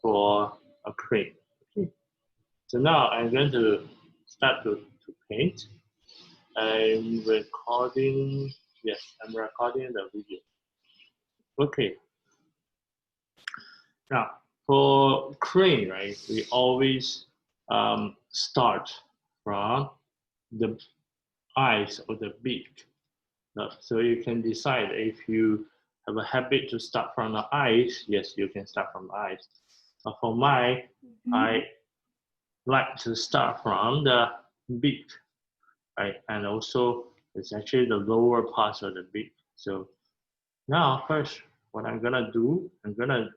for a crane. Okay. So now I'm going to start to paint. I'm recording, yes, I'm recording the video. Okay. Now, for crane, right, we always start from the eyes or the beak. So you can decide if you have a habit to start from the eyes, yes, you can start from the eyes. But for mine, I like to start from the beak, right? And also, it's actually the lower parts of the beak. So now, first, what I'm gonna do, I'm gonna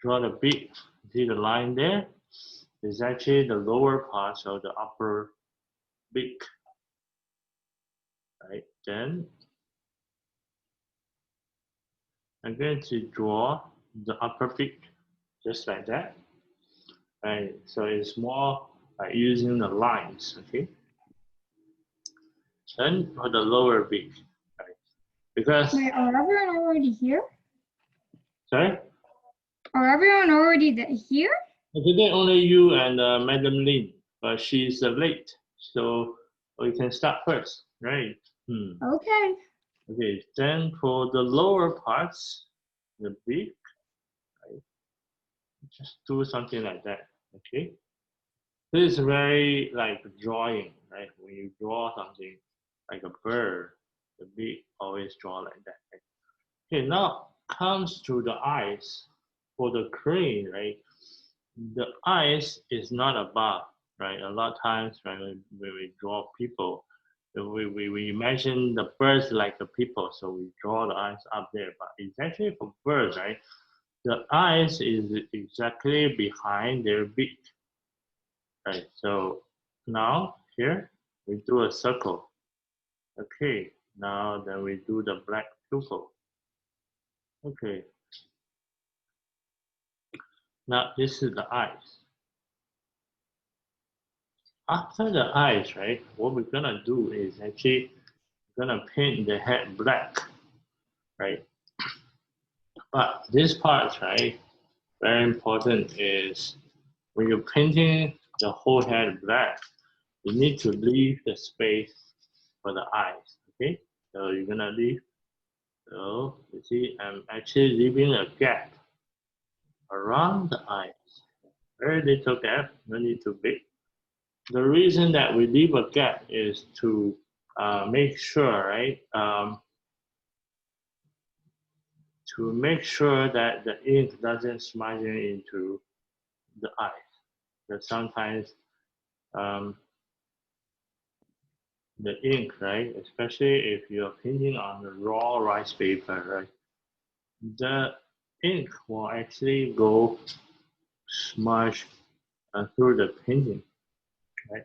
draw the beak. See the line there? It's actually the lower parts of the upper beak, right? Then I'm going to draw the upper beak just like that, right? So it's more like using the lines, okay? Then for the lower beak, right? Because wait, are everyone already here? sorry, Are everyone already here? today only you and Madam Lin, but she's late, so we can start first, right? Okay. Okay, then for the lower parts, the beak, right? Just do something like that, okay? This is very like drawing, right? When you draw something like a bird, the beak always draw like that. Right? Okay, now comes to the eyes. For the crane, right? The eyes is not above, right? A lot of times when we draw people, we imagine the birds like the people, so we draw the eyes up there. But it's actually for birds, right? The eyes is exactly behind their beak, right? So now here we do a circle. Okay, now then we do the black pupil. Okay, now this is the eyes. After the eyes, right, what we're gonna do is actually gonna paint the head black, right? But this part, right, very important is when you're painting the whole head black, you need to leave the space for the eyes, okay? So you're gonna leave, so you see I'm actually leaving a gap around the eyes. Very little gap, no need too big. The reason that we leave a gap is to make sure, right, to make sure that the ink doesn't smudge into the eyes. Because sometimes the ink, right, especially if you're painting on the raw rice paper, right, the ink will actually go smudge through the painting, right?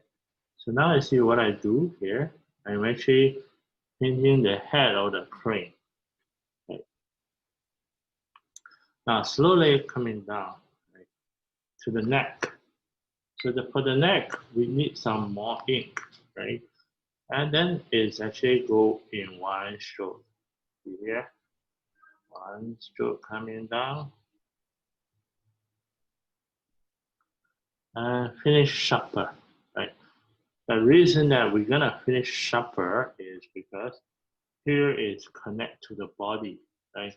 So now I see what I do here. I'm actually painting the head of the crane. Right? Now slowly coming down, right, to the neck. So for the neck, we need some more ink, right? And then it's actually go in one stroke. See here, one stroke coming down, and finish sharper, right? The reason that we're gonna finish sharper is because here is connect to the body, right?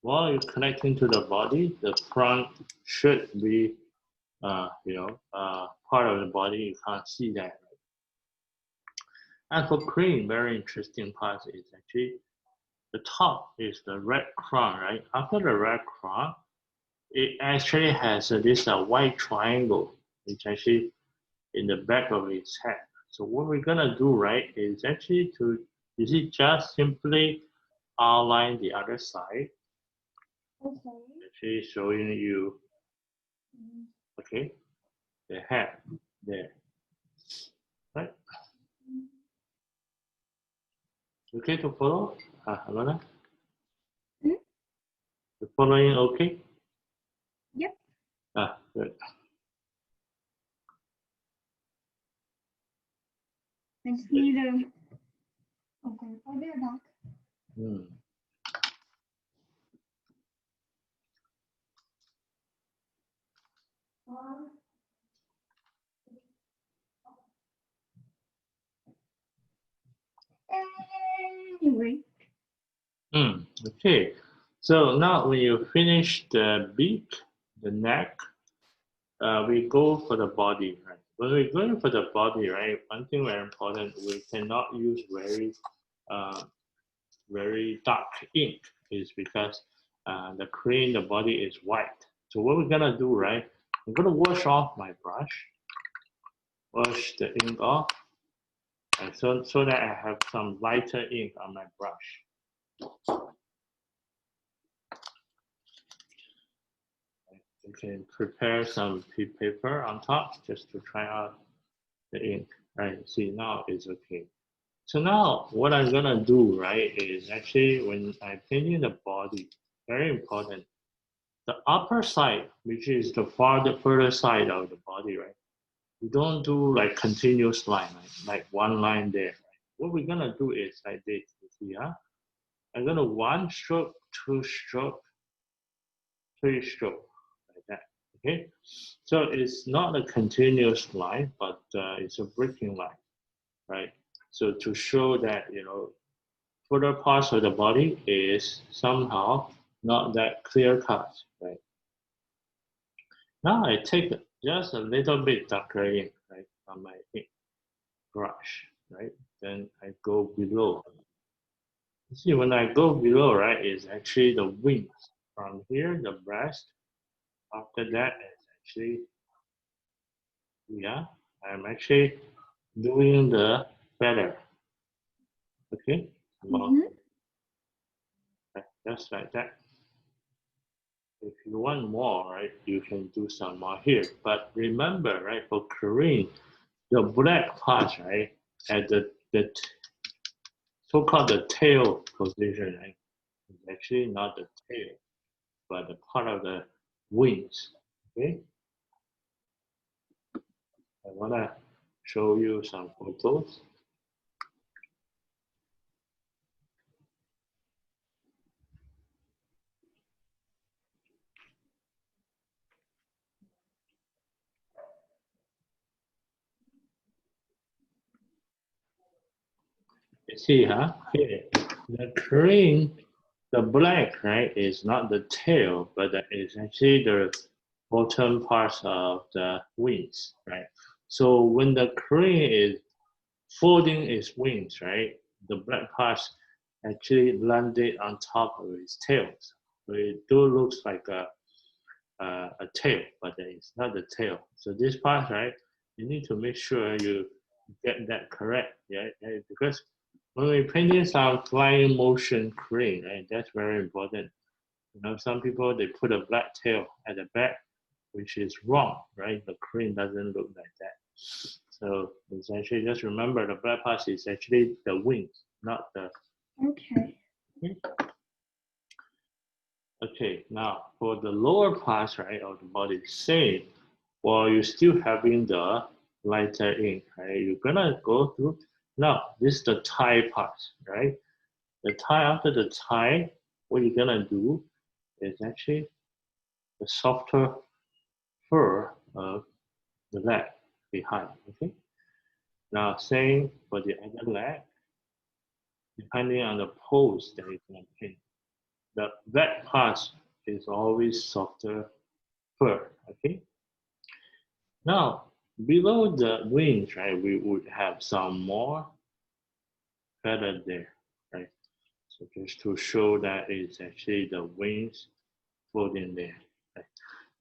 While you're connecting to the body, the front should be, part of the body. You can't see that. And for cream, very interesting part is actually the top is the red crown, right? After the red crown, it actually has this white triangle, which actually in the back of its head. So what we're gonna do, right, is actually is it just simply outline the other side. Okay. Actually showing you, okay, the head there, right? Okay to follow, Alana? The following okay? Yep. Good. I just need to. Okay, I'll be back. Okay, so now when you finish the beak, the neck, we go for the body, right? When we're going for the body, right, one thing very important, we cannot use uh, very dark ink, is because the crane, the body is white. So what we're gonna do, right? I'm gonna wash off my brush, wash the ink off, and so that I have some lighter ink on my brush. You can prepare some paper on top just to try out the ink. Right, see now it's okay. So now what I'm gonna do, right, is actually when I'm painting the body, very important, the upper side, which is the further side of the body, right? We don't do like continuous line, like one line there. Right? What we're gonna do is like this, you see, huh? I'm gonna one stroke, two stroke, three stroke, like that, okay? So it's not a continuous line, but it's a breaking line, right? So to show that, you know, further parts of the body is somehow not that clear cut, right? Now I take just a little bit darker ink, right, on my ink brush, right? Then I go below. You see, when I go below, right, is actually the wings. From here, the breast. After that, it's actually, yeah, I'm actually doing the feather. Okay, well, just like that. If you want more, right, you can do some more here. But remember, right, for Korean, the black part, right, at the so-called the tail position, right, is actually not the tail, but the part of the wings. Okay, I wanna show you some photos. You see, huh? Here, the crane, the black, right, is not the tail, but it's actually the bottom parts of the wings, right? So when the crane is folding its wings, right, the black parts actually landed on top of its tails. So it do looks like a tail, but it's not the tail. So this part, right, you need to make sure you get that correct, yeah, because when we painting some flying motion crane, right, that's very important. You know, some people they put a black tail at the back, which is wrong, right? The crane doesn't look like that. So it's actually just remember the black part is actually the wings, not the. Okay. Okay, now for the lower parts, right, of the body, same. While you're still having the lighter ink, right? You're gonna go through. Now this is the tie part, right? The tie, after the tie, what you're gonna do is actually the softer fur of the leg behind. Okay. Now same for the other leg, depending on the pose that you're gonna paint. The back part is always softer fur. Okay. Now below the wings, right, we would have some more feather there, right? So just to show that it's actually the wings floating there. Right?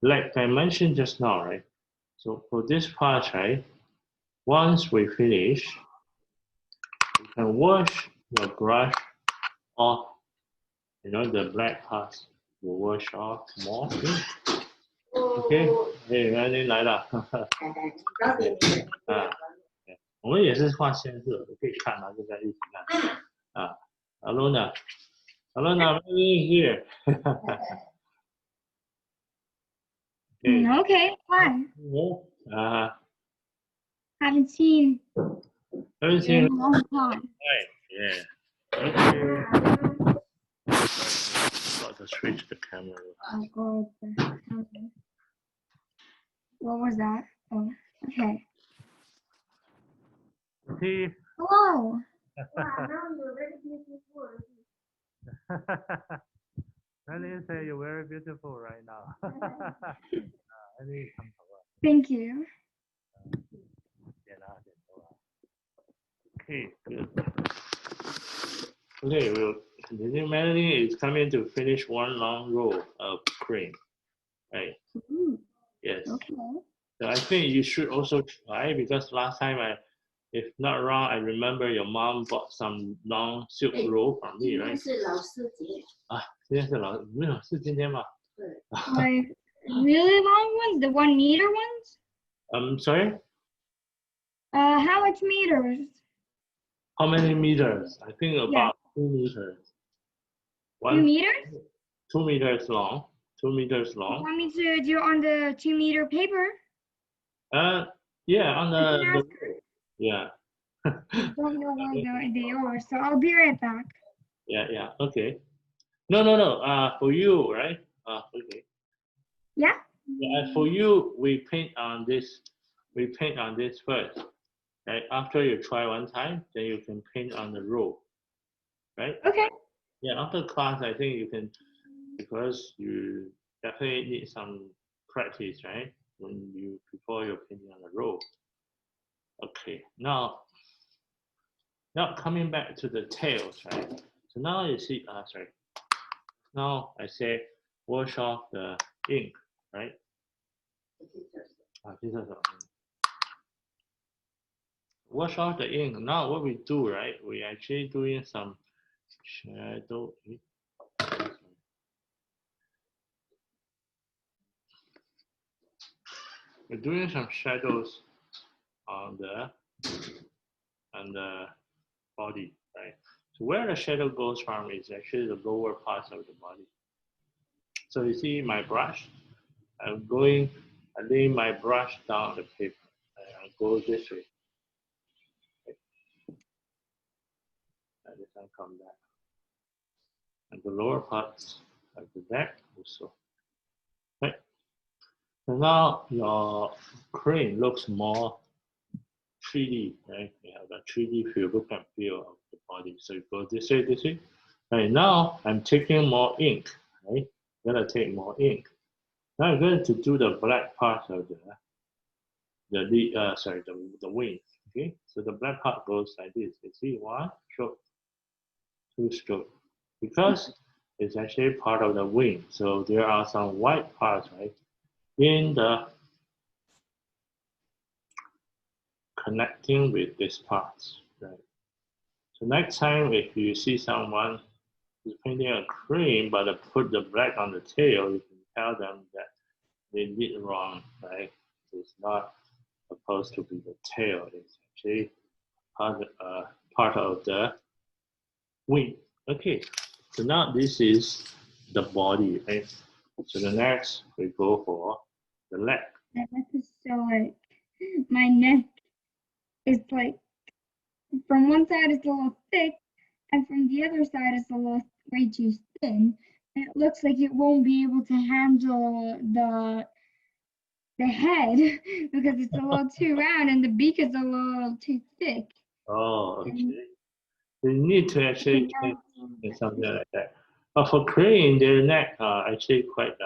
Like I mentioned just now, right? So for this part, right, once we finish, you can wash your brush off. You know, the black parts will wash off more. OK， 哎，原来您来了。啊，我们也是画鲜色，可以看啊，就在一起看。啊，Alona，Alona， here. Okay, fine. Haven't seen in a long time. Right, yeah. Okay. Got to switch the camera. I'll go over. Okay. What was that? Oh, okay. Okay. Hello. Melanie say you're very beautiful right now. Melanie 烫头啊， Thank you. 剪啊剪头啊。Okay, good. Okay, we'll continue. Melanie is coming to finish one long row of cream, right? Ooh, Yes. okay. So I think you should also try because last time if not wrong, I remember your mom bought some long silk roll from me, right? 是老师节，啊，今天是没有是今天吗？ Like really long ones, the 1 meter ones? Sorry. How much meters? How many meters? I think about 2 meters. 2 meters? 2 meters long. 2 meters You long. want me to do on the 2 meter paper? Yeah, on the yeah. I don't know where they are, so I'll be right back. Yeah. Okay. No. For you, right? Okay. Yeah. Yeah. For you, we paint on this. We paint on this first. Right. After you try one time, then you can paint on the row. Right. Okay. Yeah. After class, I think you can, because you definitely need some practice, right? Before you're painting on the row. Okay. Now coming back to the tails, right? So now you see, sorry. Now I say wash off the ink, right? Wash off the ink. Now what we do, right? We actually doing some shadow. We're doing some shadows on the body, right? So where the shadow goes from is actually the lower parts of the body. So you see my brush. I lay my brush down the paper. I go this way. And this one come back. And the lower parts of the back also. Right. So now your crane looks more 3D, right? You have a 3D feel, look and feel of the body. So you go this way. Right now I'm taking more ink, right? I'm gonna take more ink. Now I'm going to do the black part of the wing. Okay, so the black part goes like this. You see, 1 stroke, 2 stroke, because it's actually part of the wing. So there are some white parts, right, in the connecting with these parts, right? So next time if you see someone who's painting a cream but put the black on the tail, you can tell them that they did wrong, right? It's not supposed to be the tail. It's actually part of the wing. Okay, so now this is the body, right? So the next we go for the leg. My neck is so like, my neck is like, from one side it's a little thick, and from the other side it's a little way too thin. And it looks like it won't be able to handle the head because it's a little too round and the beak is a little too thick. Oh, okay. You need to actually change something like that. But for crane, their neck are actually quite,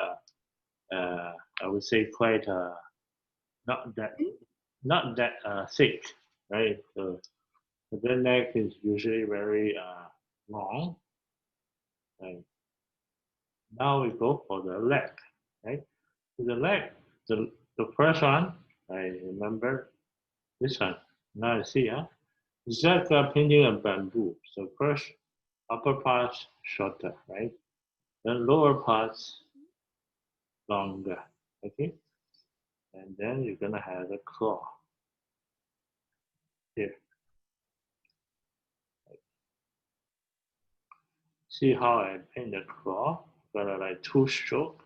I would say quite not that thick, right? So their neck is usually very long. Right? Now we go for the leg, right? So the leg, the first one, I remember this one. Now you see, it's like painting a bamboo. So first, upper parts shorter, right? Then lower parts longer, okay? And then you're gonna have a claw here. See how I paint the claw? Got like 2 strokes.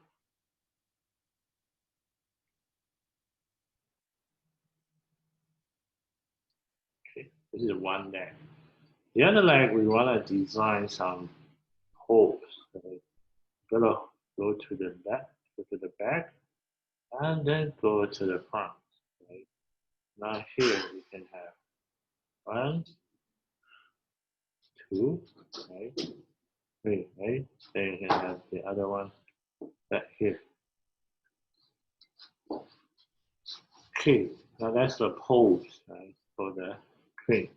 Okay, this is one leg. The other leg, we wanna design some holes. Right? Gonna go to the left, go to the back, and then go to the front. Right? Now here we can have 1, 2, right? Wait, right? Then you can have the other one back here. Okay, now that's the pose, right, for the crane.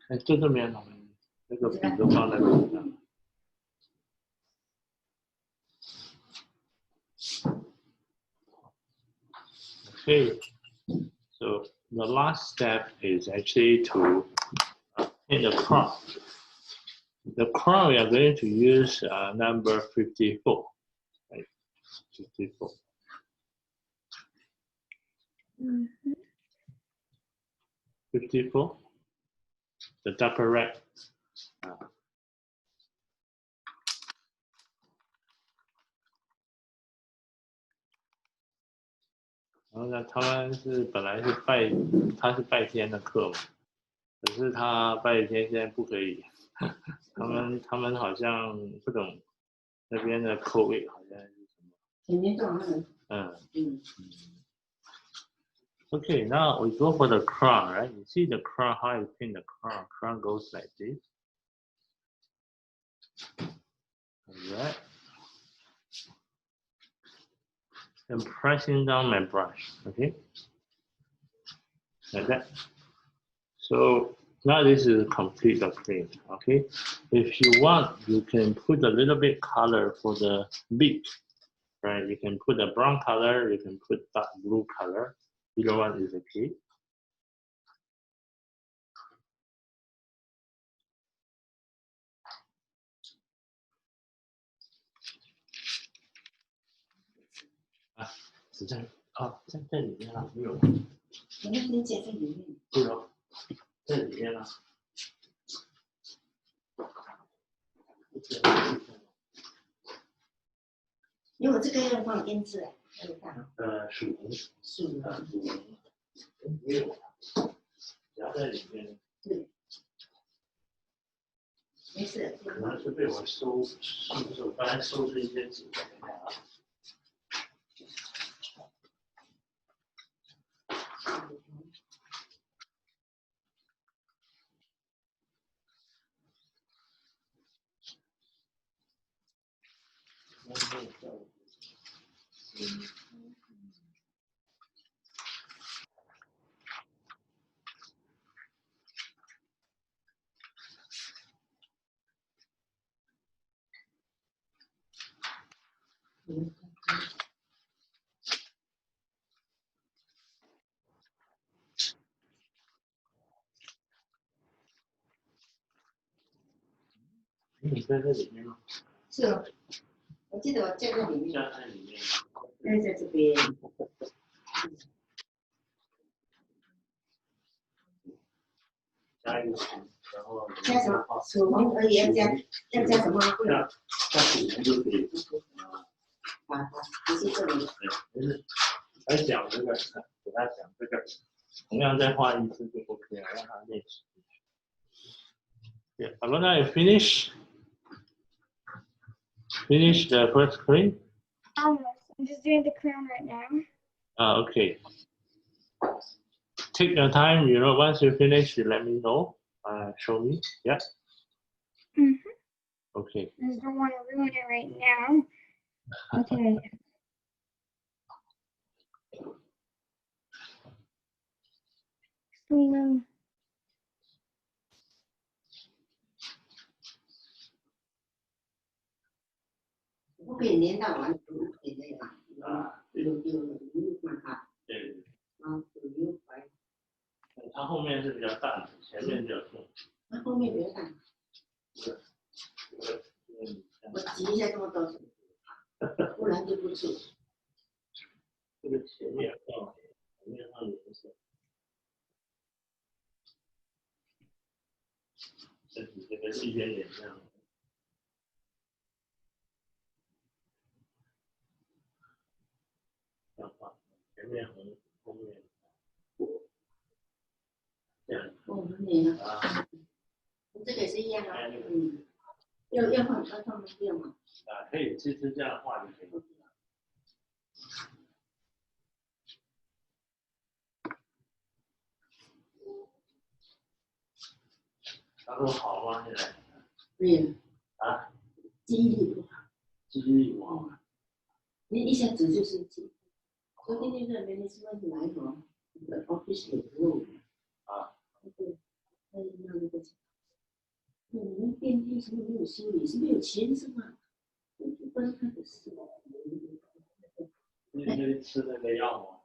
哎，就这边了，那个笔都放在笔上。Okay, so the last step is actually to paint the crown. The crown we are going to use number 54, right? 54. 54, the upper right. 然后呢，他们是本来是他是拜天的课嘛，可是他拜天现在不可以，他们好像不懂那边的口味好像是什么。前面撞那个。Okay, now we go for the crown, right? You see the crown, how you paint the crown. Crown goes like this. Alright. I'm pressing down my brush, okay? Like that. So now this is complete the print, okay? If you want, you can put a little bit color for the beak, right? You can put a brown color, you can put dark blue color. Either one is okay. Ah, 在里面了，没有。我那边剪在里面。对哦，在里面了。因为我这个要放编制，还有大。属没有，夹在里面。对。没事。可能是被我收，我刚才收拾一些纸。你在这里面吗？是哦，我记得我在这里面。在里面。在这边。加一个然后加什么？楚红而已，要加什么？加楚红就可以。不是这里。没事，来讲这个，给他讲这个，同样再画一次就 OK 了，让他练习。Yeah, I'm gonna finish the first screen. Almost. I'm just doing the crown right now. Okay. Take your time. You know, once you finish, you let me know. Show me. Yeah. Okay. I just don't want to ruin it right now. Okay. Slow. 不可以连到完全不可以那样。有嘛哈。对。有白。它后面是比较淡的，前面比较重。它后面比较淡。我挤一下这么多，不然就不住。这个前面放颜色。身体这个一点点这样。这样画，前面红，后面这样。啊。这个也是一样啊。要放要吗？可以，其实这样画就可以了。他说好吗？现在？对呀。啊？记忆力不好。记忆力不好。你一下子就生气。昨天那个management来哦，那个 office 里头。啊。对。那个。你们电梯什么没有修理？是没有钱是吗？就不然他的事。你吃那个药吗？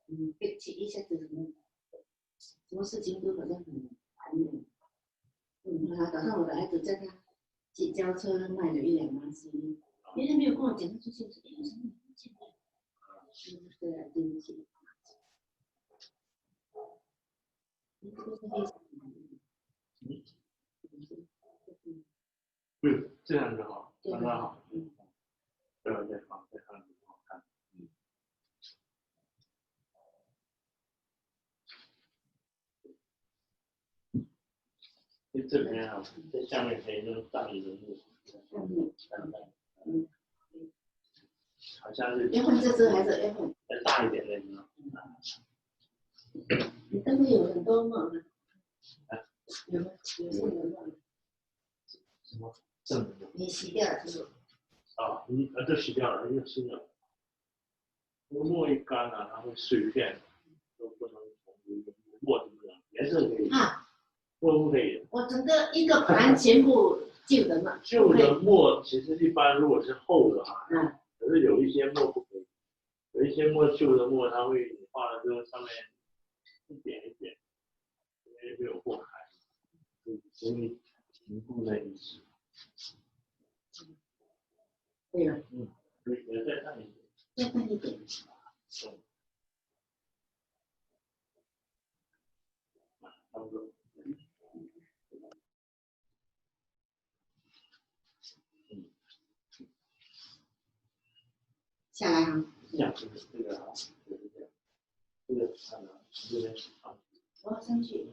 一下子什么事情都好像很烦人。早上我的儿子叫他去交车卖了1、2万 CD， 别人没有跟我讲，他出现说，有什么不见了？对啊，对不起。这个是非常这样就好，刚刚好。对，放这样子好看。这边啊，在下面可以弄大一点的木，好像是。要换这只还是要换？再大一点的呢？你这边有很多帽吗？有吗？有这个帽。什么正的？你洗掉了是吧？啊，这洗掉了，又新的。墨一干了，它会碎片，都不能墨就不能，颜色可以。墨不可以。我整个一个盘全部旧的墨。旧的墨其实一般如果是厚的话，可是有一些墨不可以，有一些墨旧的墨它会你画了之后上面一点一点，因为没有过开，所以凝固在一起。对了。对，再淡一点。再淡一点。差不多。下来哈。下这个啊，这个从这边上。我上去。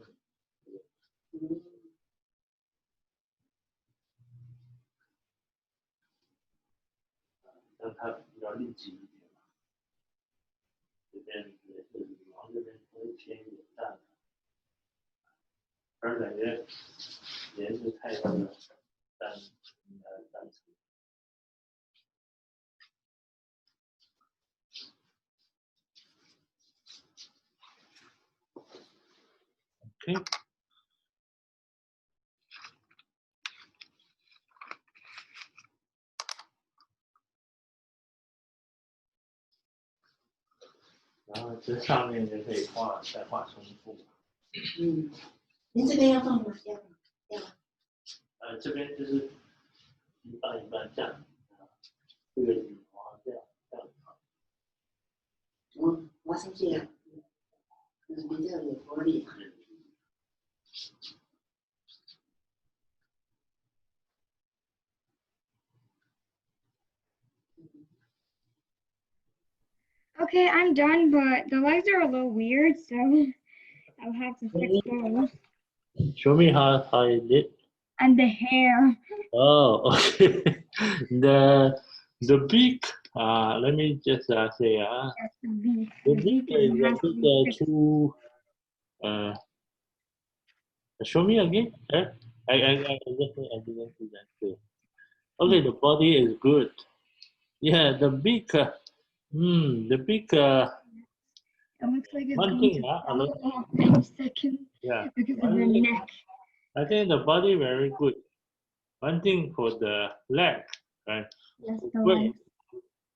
让它比较立体一点。这边也是，然后这边稍微偏一点淡，而感觉颜色太淡了，淡色。OK。然后这上面就可以再画重复。您这边要放吗？要。这边就是一半一半这样，这个羽毛这样。我上去了，比较有活力。Okay, I'm done, but the legs are a little weird, so I'll have to fix those. Show me how you did. And the hair. Oh, okay. The beak. Let me just say. Yes, the beak. The beak is a bit too. Show me again. I didn't see that too. Okay, the body is good. Yeah, the beak. The beak. It looks like it's one going thing, to fall off in a second because of the neck. I think the body very good. One thing for the leg, right? Yes, the legs.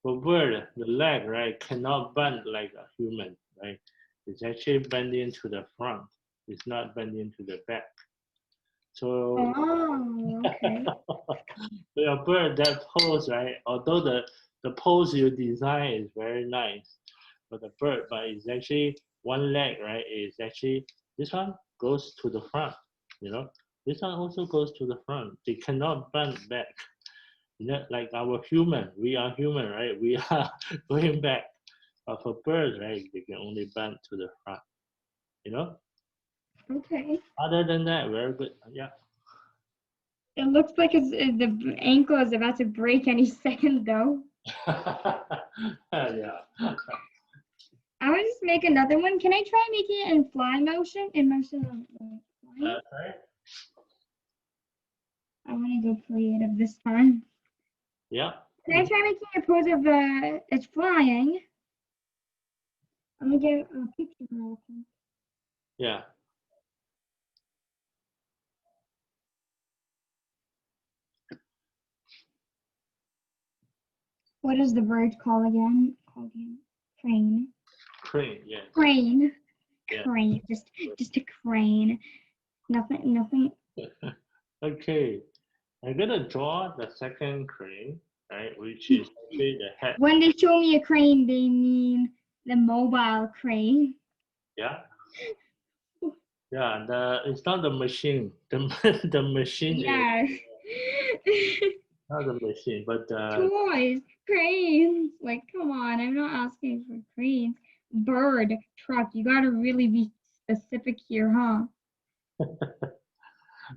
For bird, the leg, right, cannot bend like a human, right? It's actually bending to the front. It's not bending to the back. So, okay. for a bird, that pose, right? Although the pose you design is very nice for the bird, but it's actually one leg, right? Is actually this one goes to the front, This one also goes to the front. They cannot bend back. Like our human, we are human, right? We are going back. But for birds, right, they can only bend to the front. Okay. Other than that, very good. Yeah. It looks like the ankle is about to break any second, though. Yeah. I would just make another one. Can I try making it in fly motion? In motion of flying? Sorry? I want to go creative this time. Yeah. Can I try making a pose of it's flying? I'm gonna get a picture real quick. Yeah. What is the bird called again? Crane. Crane. Yeah. Crane. Yeah. Crane. Just a crane. Nothing. Okay. I'm gonna draw the second crane, right? Which is actually the head. When they show me a crane, they mean the mobile crane. Yeah. Yeah. It's not the machine. The machine is Yeah. not the machine, but Toys, cranes. Like, come on, I'm not asking for cranes. Bird, truck. You gotta really be specific here, huh?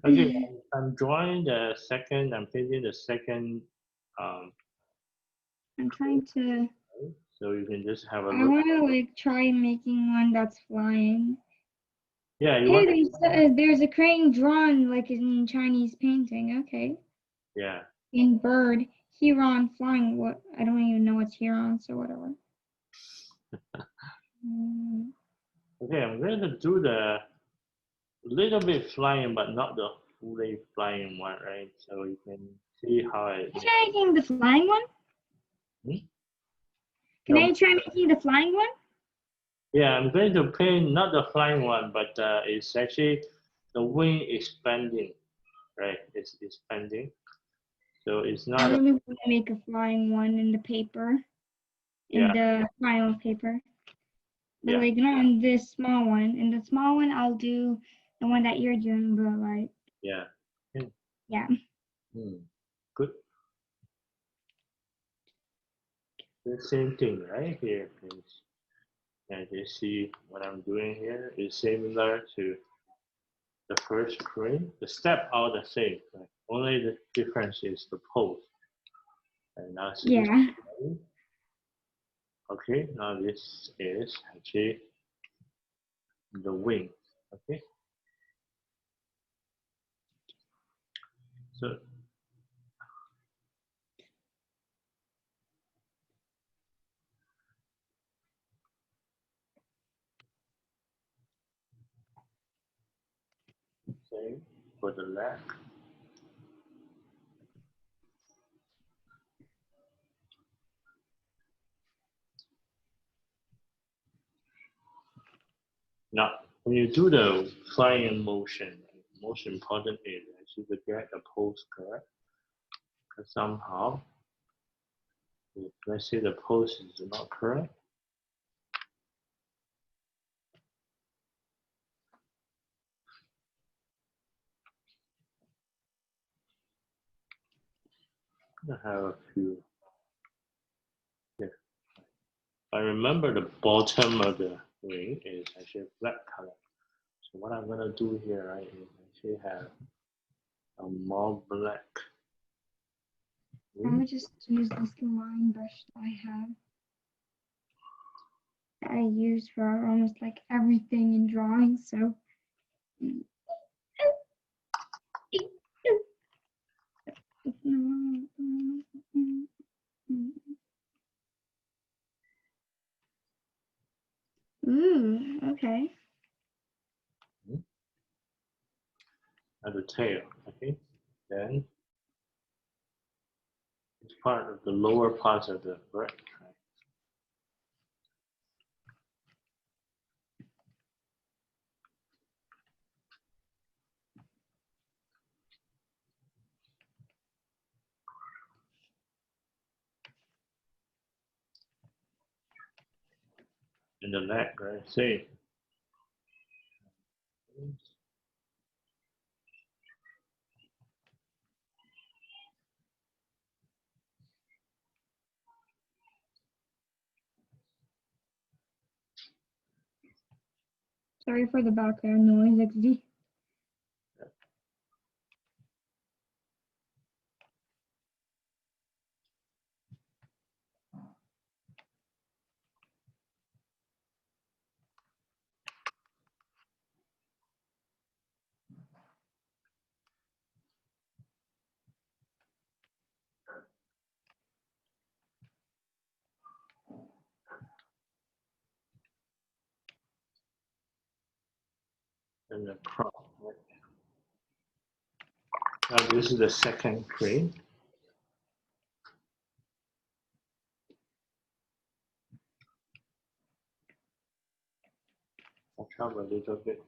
okay. I'm drawing the second. I'm painting the second. Um, I'm trying to. so you can just have a I look. want to like try making one that's flying. Yeah. You Hey, want? there's a crane drawn like in Chinese painting. Okay. Yeah. In bird, heron flying. What? I don't even know what's heron, so whatever. Okay. I'm going to do the little bit flying, but not the fully flying one, right? So you can see how it. Can I try making the flying one? Hmm? Can No, I try making the flying one? yeah, I'm going to paint not the flying one, but it's actually the wing expanding, right? It's expanding. So it's I not, don't know if I'm gonna make a flying one in the paper, in yeah, the final paper, but yeah. like not in this small one. In the small one, I'll do the one that you're doing, but like, Yeah. Hmm. yeah. Hmm. Good. The same thing, right? Here, please. And you see what I'm doing here is similar to the first screen. The steps are the same, right? Only the difference is the pose. And now see, Yeah. okay, now this is actually the wing, okay? So same for the leg. Now, when you do the flying motion, most important is actually to get the pose correct. Because somehow, if let's say the pose is not correct, I have a few. Yeah. I remember the bottom of the wing is actually black color. So what I'm gonna do here, right, is actually have a more black I'm wing. gonna just use this line brush that I have that I use for almost like everything in drawing. So. Ooh, okay. At the tail, okay? Then it's part of the lower parts of the bird, right? In the neck, right? Same. Sorry for the background noise, XD. and the crown. Right? Now this is the second crane. I'll cover a little bit.